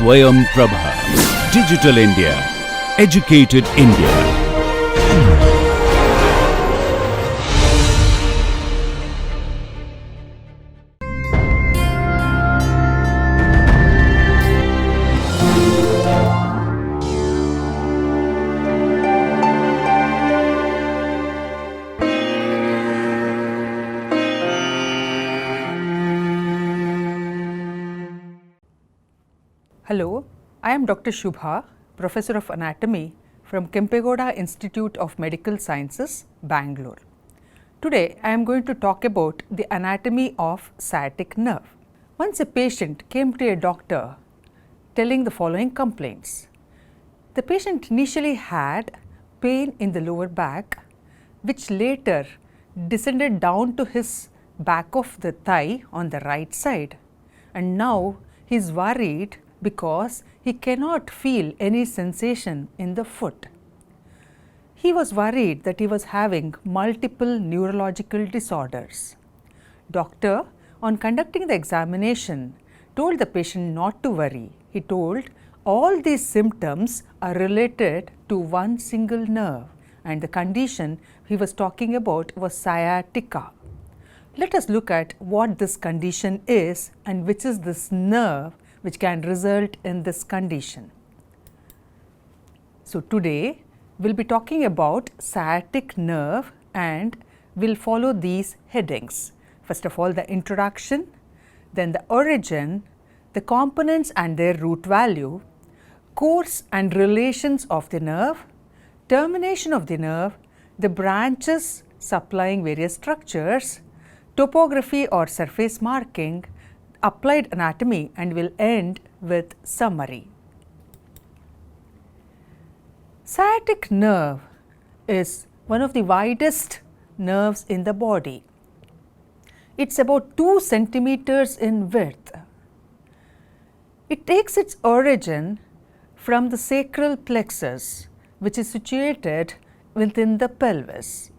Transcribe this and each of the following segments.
Swayam Prabha. Digital India. Educated India. Hello, I am Dr. Shubha, Professor of Anatomy from Kempegowda Institute of Medical Sciences, Bangalore. Today, I am going to talk about the anatomy of sciatic nerve. Once a patient came to a doctor telling the following complaints. The patient initially had pain in the lower back, which later descended down to his back of the thigh on the right side, and now he is worried because he cannot feel any sensation in the foot. He was worried that he was having multiple neurological disorders. Doctor, on conducting the examination, told the patient not to worry. He told all these symptoms are related to one single nerve, and the condition he was talking about was sciatica. Let us look at what this condition is and which is this nerve which can result in this condition. So, today we will be talking about sciatic nerve and we will follow these headings. First of all, the introduction, then the origin, the components and their root value, course and relations of the nerve, termination of the nerve, the branches supplying various structures, topography or surface marking, applied anatomy, and will end with summary. Sciatic nerve is one of the widest nerves in the body. It is about 2 centimeters in width. It takes its origin from the sacral plexus, which is situated within the pelvis.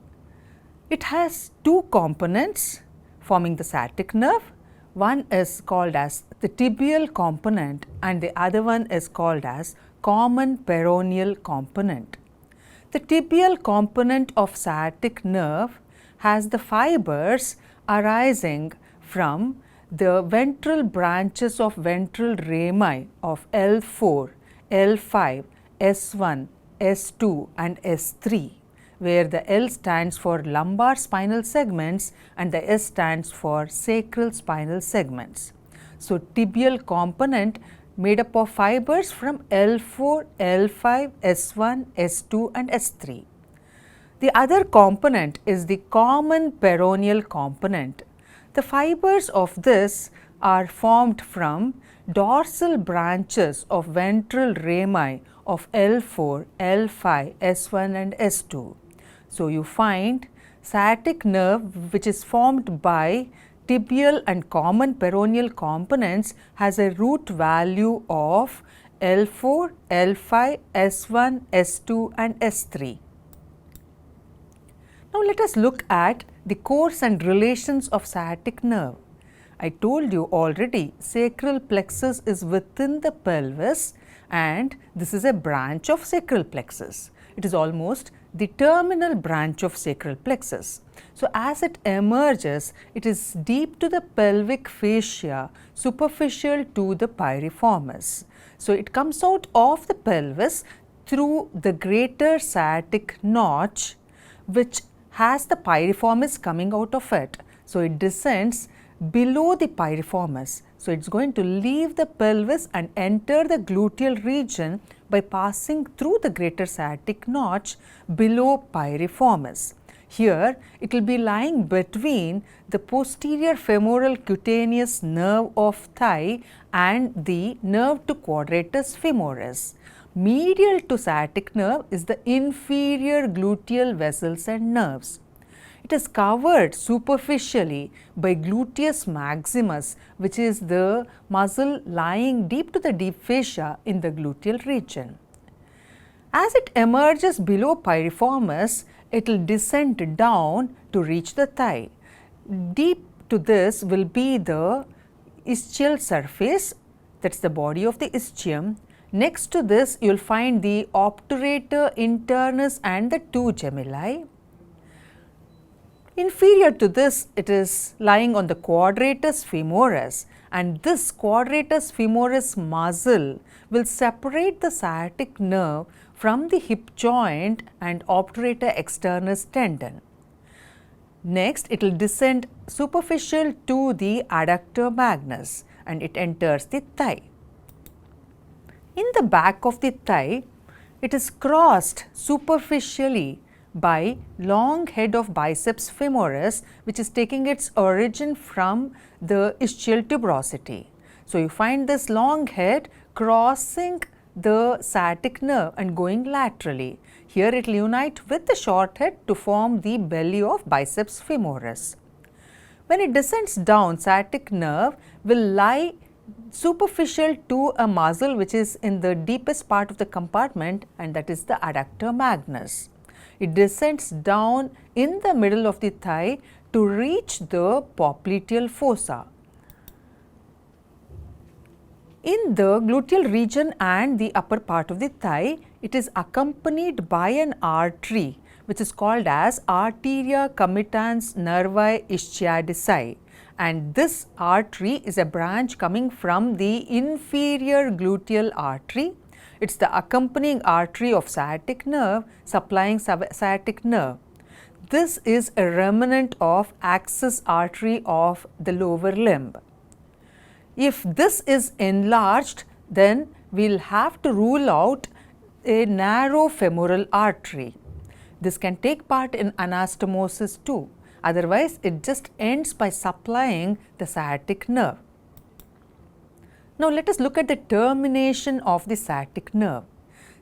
It has 2 components forming the sciatic nerve. One is called as the tibial component and the other one is called as common peroneal component. The tibial component of sciatic nerve has the fibers arising from the ventral branches of ventral rami of L4, L5, S1, S2 and S3, where the L stands for lumbar spinal segments and the S stands for sacral spinal segments. So, tibial component made up of fibers from L4, L5, S1, S2 and S3. The other component is the common peroneal component. The fibers of this are formed from dorsal branches of ventral rami of L4, L5, S1 and S2. So, you find sciatic nerve which is formed by tibial and common peroneal components has a root value of L4, L5, S1, S2 and S3. Now, let us look at the course and relations of sciatic nerve. I told you already sacral plexus is within the pelvis and this is a branch of sacral plexus. It is almost the terminal branch of sacral plexus. So, as it emerges, it is deep to the pelvic fascia, superficial to the piriformis. So, it comes out of the pelvis through the greater sciatic notch, which has the piriformis coming out of it. So, it descends below the piriformis. So, it is going to leave the pelvis and enter the gluteal region by passing through the greater sciatic notch below piriformis. Here, it will be lying between the posterior femoral cutaneous nerve of thigh and the nerve to quadratus femoris. Medial to sciatic nerve is the inferior gluteal vessels and nerves. It is covered superficially by gluteus maximus, which is the muscle lying deep to the deep fascia in the gluteal region. As it emerges below piriformis, it will descend down to reach the thigh. Deep to this will be the ischial surface, that is the body of the ischium. Next to this, you will find the obturator internus and the two gemelli. Inferior to this, it is lying on the quadratus femoris, and this quadratus femoris muscle will separate the sciatic nerve from the hip joint and obturator externus tendon. Next, it will descend superficial to the adductor magnus and it enters the thigh. In the back of the thigh, it is crossed superficially by long head of biceps femoris, which is taking its origin from the ischial tuberosity. So, you find this long head crossing the sciatic nerve and going laterally. Here it will unite with the short head to form the belly of biceps femoris. When it descends down, sciatic nerve will lie superficial to a muscle which is in the deepest part of the compartment, and that is the adductor magnus. It descends down in the middle of the thigh to reach the popliteal fossa. In the gluteal region and the upper part of the thigh, it is accompanied by an artery which is called as arteria commitans nervi ischiadici, and this artery is a branch coming from the inferior gluteal artery. It is the accompanying artery of sciatic nerve supplying sciatic nerve. This is a remnant of axis artery of the lower limb. If this is enlarged, then we will have to rule out a narrow femoral artery. This can take part in anastomosis too, otherwise it just ends by supplying the sciatic nerve. Now, let us look at the termination of the sciatic nerve.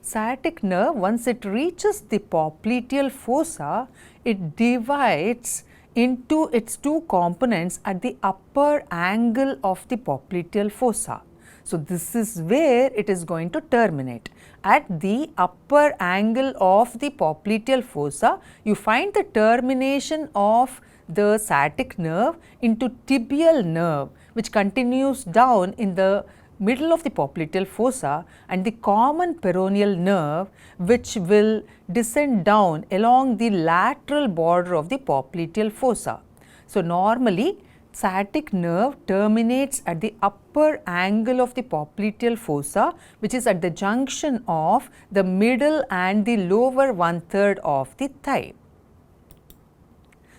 Sciatic nerve, once it reaches the popliteal fossa, it divides into its two components at the upper angle of the popliteal fossa. So, this is where it is going to terminate. At the upper angle of the popliteal fossa, you find the termination of the sciatic nerve into tibial nerve, which continues down in the middle of the popliteal fossa, and the common peroneal nerve which will descend down along the lateral border of the popliteal fossa. So, normally sciatic nerve terminates at the upper angle of the popliteal fossa, which is at the junction of the middle and the lower 1/3 of the thigh.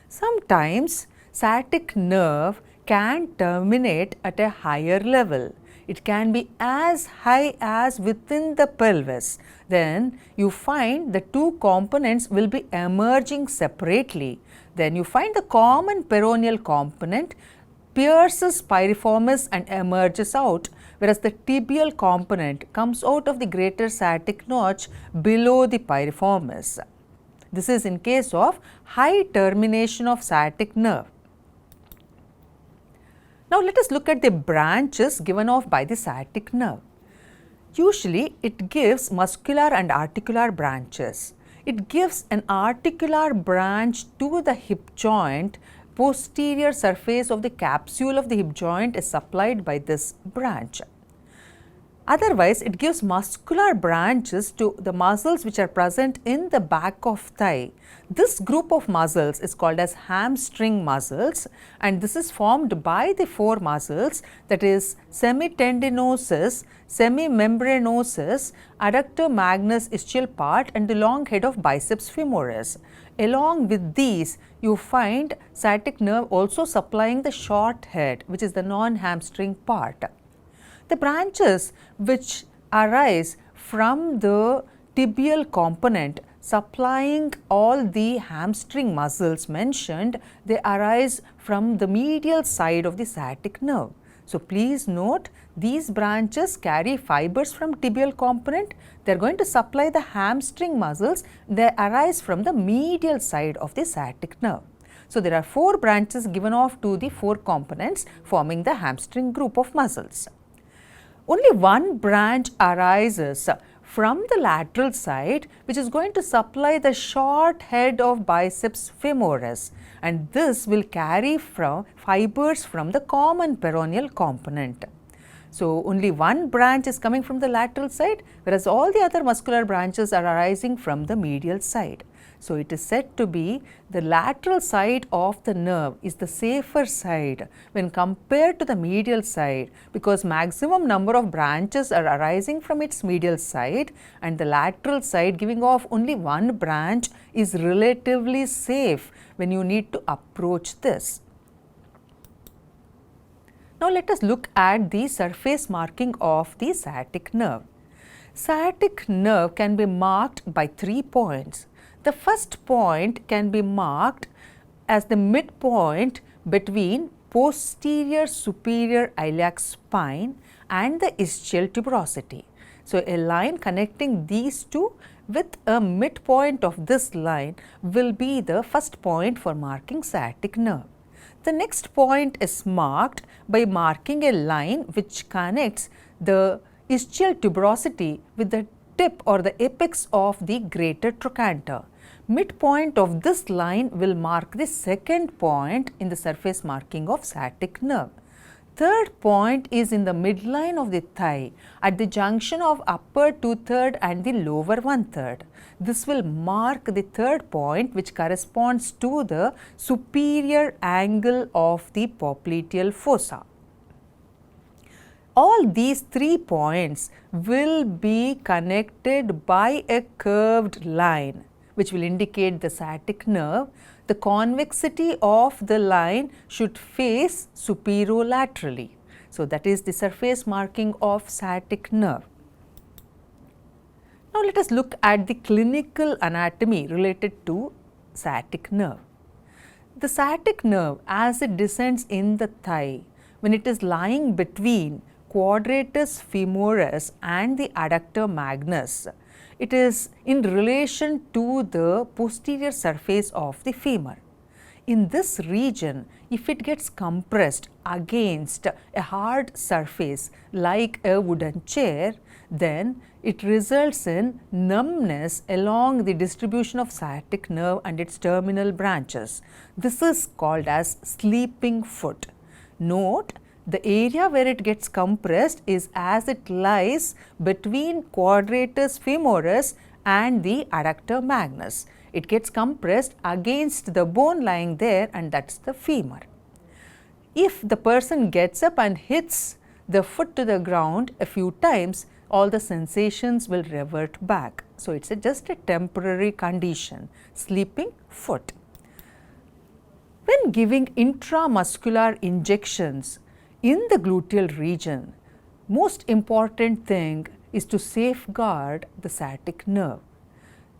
Sometimes sciatic nerve can terminate at a higher level. It can be as high as within the pelvis. Then you find the two components will be emerging separately. Then you find the common peroneal component pierces piriformis and emerges out, whereas the tibial component comes out of the greater sciatic notch below the piriformis. This is in case of high termination of sciatic nerve. Now, let us look at the branches given off by the sciatic nerve. Usually, it gives muscular and articular branches. It gives an articular branch to the hip joint. Posterior surface of the capsule of the hip joint is supplied by this branch. Otherwise, it gives muscular branches to the muscles which are present in the back of thigh. This group of muscles is called as hamstring muscles, and this is formed by the four muscles, that is semitendinosus, semimembranosus, adductor magnus ischial part, and the long head of biceps femoris. Along with these, you find sciatic nerve also supplying the short head, which is the non-hamstring part. The branches which arise from the tibial component supplying all the hamstring muscles mentioned, they arise from the medial side of the sciatic nerve. So, please note, these branches carry fibers from tibial component. They are going to supply the hamstring muscles. They arise from the medial side of the sciatic nerve. So, there are four branches given off to the four components forming the hamstring group of muscles. Only one branch arises from the lateral side, which is going to supply the short head of biceps femoris, and this will carry from fibers from the common peroneal component. So, only one branch is coming from the lateral side, whereas all the other muscular branches are arising from the medial side. So, it is said to be the lateral side of the nerve is the safer side when compared to the medial side, because maximum number of branches are arising from its medial side, and the lateral side giving off only one branch is relatively safe when you need to approach this. Now, let us look at the surface marking of the sciatic nerve. Sciatic nerve can be marked by 3 points. The first point can be marked as the midpoint between posterior superior iliac spine and the ischial tuberosity. So, a line connecting these two with a midpoint of this line will be the first point for marking sciatic nerve. The next point is marked by marking a line which connects the ischial tuberosity with the tip or the apex of the greater trochanter. Midpoint of this line will mark the second point in the surface marking of sciatic nerve. Third point is in the midline of the thigh at the junction of upper 2/3 and the lower 1/3. This will mark the third point, which corresponds to the superior angle of the popliteal fossa. All these 3 points will be connected by a curved line, which will indicate the sciatic nerve. The convexity of the line should face superolaterally. So, that is the surface marking of sciatic nerve. Now, let us look at the clinical anatomy related to sciatic nerve. The sciatic nerve, as it descends in the thigh, when it is lying between quadratus femoris and the adductor magnus, it is in relation to the posterior surface of the femur. In this region, if it gets compressed against a hard surface like a wooden chair, then it results in numbness along the distribution of sciatic nerve and its terminal branches. This is called as sleeping foot. Note, the area where it gets compressed is as it lies between quadratus femoris and the adductor magnus. It gets compressed against the bone lying there, and that is the femur. If the person gets up and hits the foot to the ground a few times, all the sensations will revert back. So, it is just a temporary condition, sleeping foot. When giving intramuscular injections in the gluteal region, most important thing is to safeguard the sciatic nerve.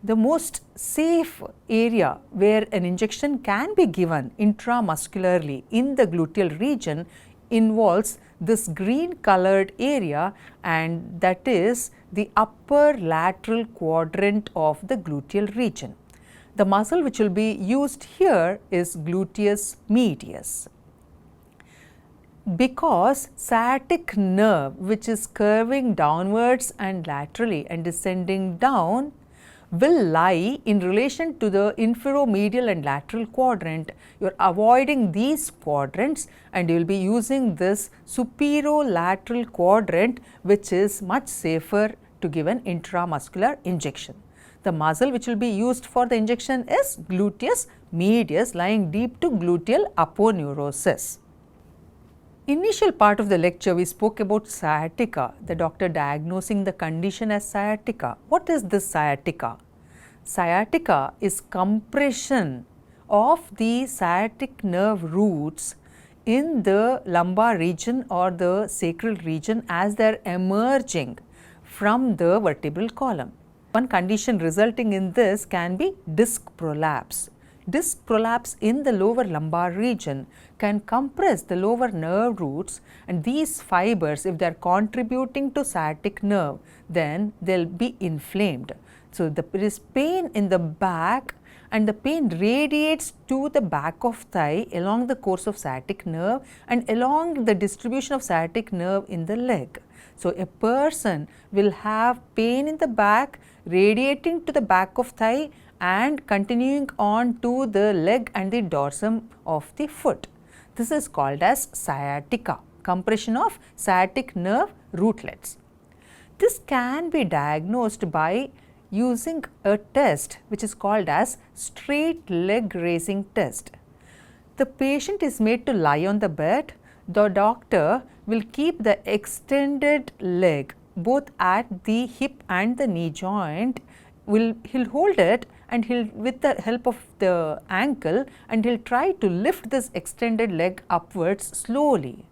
The most safe area where an injection can be given intramuscularly in the gluteal region involves this green colored area, and that is the upper lateral quadrant of the gluteal region. The muscle which will be used here is gluteus medius. Because sciatic nerve, which is curving downwards and laterally and descending down, will lie in relation to the inferomedial and lateral quadrant, you are avoiding these quadrants and you will be using this superolateral quadrant, which is much safer to give an intramuscular injection. The muscle which will be used for the injection is gluteus medius, lying deep to gluteal aponeurosis. Initial part of the lecture we spoke about sciatica, the doctor diagnosing the condition as sciatica. What is this sciatica? Sciatica is compression of the sciatic nerve roots in the lumbar region or the sacral region as they are emerging from the vertebral column. One condition resulting in this can be disc prolapse. Disc prolapse in the lower lumbar region can compress the lower nerve roots, and these fibers, if they are contributing to sciatic nerve, then they will be inflamed. So, there is pain in the back, and the pain radiates to the back of thigh along the course of sciatic nerve and along the distribution of sciatic nerve in the leg. So, a person will have pain in the back radiating to the back of thigh and continuing on to the leg and the dorsum of the foot. This is called as sciatica. compression of sciatic nerve rootlets. This can be diagnosed by using a test which is called as straight leg raising test. The patient is made to lie on the bed. The doctor will keep the extended leg both at the hip and the knee joint. He'll hold it and he'll, with the help of the ankle, and he'll try to lift this extended leg upwards slowly.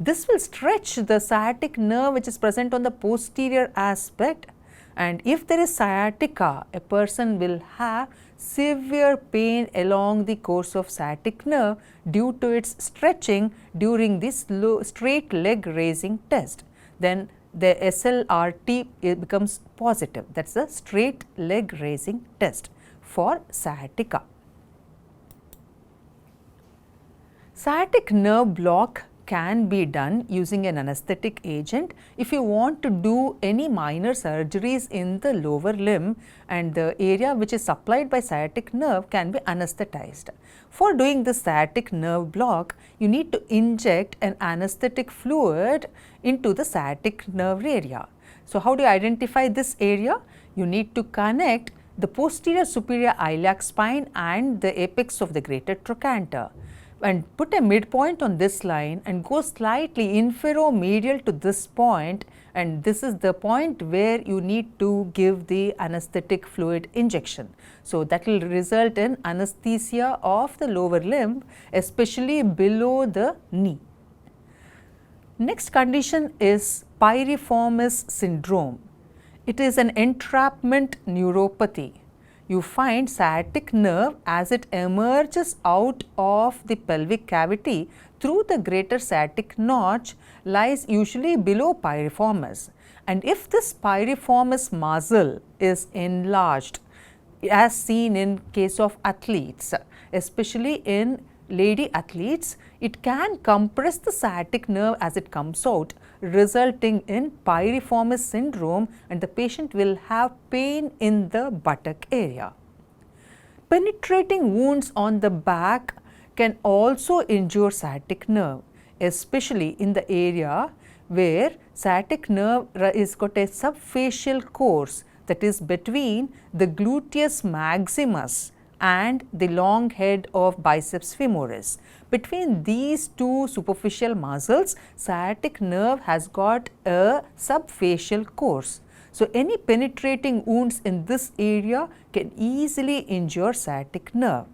This will stretch the sciatic nerve which is present on the posterior aspect, and if there is sciatica, a person will have severe pain along the course of sciatic nerve due to its stretching during this straight leg raising test. Then the SLRT becomes positive. That is the straight leg raising test for sciatica. Sciatic nerve block can be done using an anesthetic agent if you want to do any minor surgeries in the lower limb, and the area which is supplied by sciatic nerve can be anesthetized. For doing the sciatic nerve block, you need to inject an anesthetic fluid into the sciatic nerve area. So, how do you identify this area? You need to connect the posterior superior iliac spine and the apex of the greater trochanter, and put a midpoint on this line and go slightly inferomedial to this point, and this is the point where you need to give the anesthetic fluid injection. So, that will result in anesthesia of the lower limb, especially below the knee. Next condition is piriformis syndrome. It is an entrapment neuropathy. You find sciatic nerve as it emerges out of the pelvic cavity through the greater sciatic notch lies usually below piriformis, and if this piriformis muscle is enlarged, as seen in case of athletes, especially in lady athletes, it can compress the sciatic nerve as it comes out, resulting in piriformis syndrome, and the patient will have pain in the buttock area. Penetrating wounds on the back can also injure sciatic nerve, especially in the area where sciatic nerve is got a subfacial course, that is between the gluteus maximus and the long head of biceps femoris. Between these two superficial muscles, sciatic nerve has got a subfacial course. So, any penetrating wounds in this area can easily injure sciatic nerve.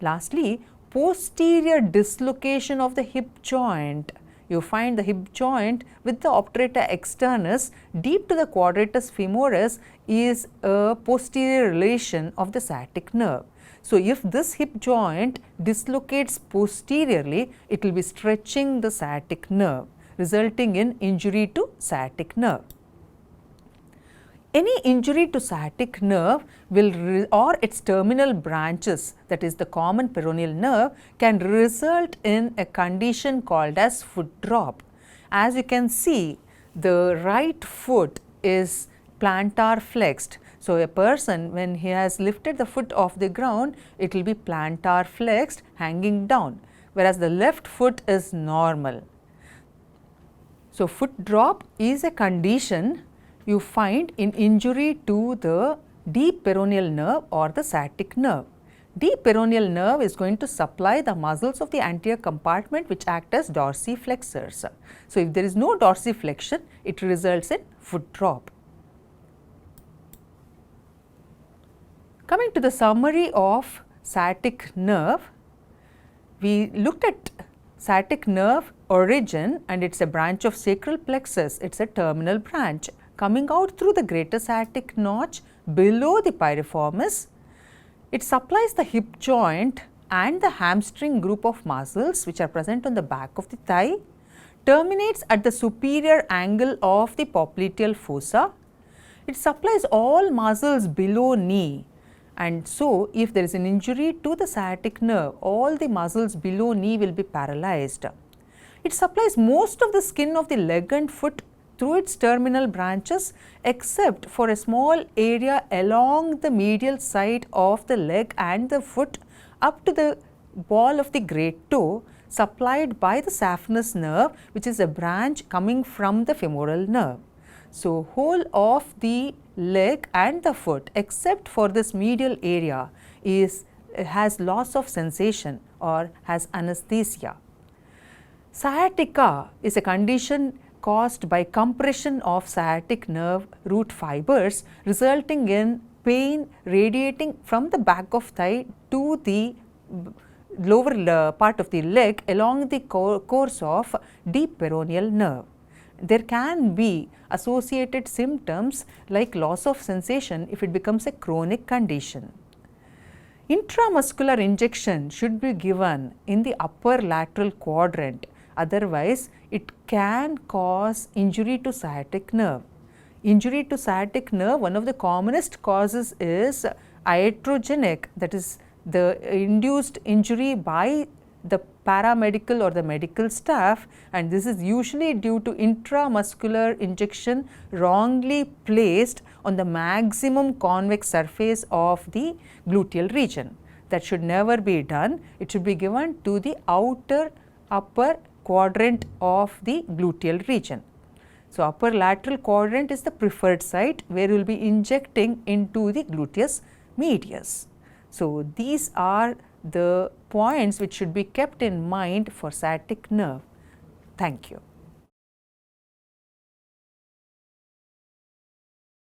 Lastly, posterior dislocation of the hip joint. You find the hip joint with the obturator externus deep to the quadratus femoris is a posterior relation of the sciatic nerve. So, if this hip joint dislocates posteriorly, it will be stretching the sciatic nerve, resulting in injury to sciatic nerve. Any injury to sciatic nerve will or its terminal branches, that is the common peroneal nerve, can result in a condition called as foot drop. As you can see, the right foot is plantar flexed. So, a person, when he has lifted the foot off the ground, it will be plantar flexed, hanging down, whereas the left foot is normal. So, foot drop is a condition you find in injury to the deep peroneal nerve or the sciatic nerve. Deep peroneal nerve is going to supply the muscles of the anterior compartment which act as dorsiflexors. So, if there is no dorsiflexion, it results in foot drop. Coming to the summary of sciatic nerve, we looked at sciatic nerve origin, and it is a branch of sacral plexus, it is a terminal branch coming out through the greater sciatic notch below the piriformis. It supplies the hip joint and the hamstring group of muscles which are present on the back of the thigh, terminates at the superior angle of the popliteal fossa. It supplies all muscles below knee, and so if there is an injury to the sciatic nerve, all the muscles below knee will be paralyzed. It supplies most of the skin of the leg and foot through its terminal branches, except for a small area along the medial side of the leg and the foot up to the ball of the great toe. supplied by the saphenous nerve, which is a branch coming from the femoral nerve. So, whole of the leg and the foot except for this medial area has loss of sensation or has anesthesia. Sciatica is a condition caused by compression of sciatic nerve root fibers, resulting in pain radiating from the back of thigh to the lower part of the leg along the course of deep peroneal nerve. There can be associated symptoms like loss of sensation if it becomes a chronic condition. Intramuscular injection should be given in the upper lateral quadrant, otherwise it can cause injury to sciatic nerve. Injury to sciatic nerve, one of the commonest causes is iatrogenic, that is the induced injury by the paramedical or the medical staff, and this is usually due to intramuscular injection wrongly placed on the maximum convex surface of the gluteal region. That should never be done. It should be given to the outer upper quadrant of the gluteal region. So, upper lateral quadrant is the preferred site where you will be injecting into the gluteus medius. So, these are the points which should be kept in mind for sciatic nerve. Thank you.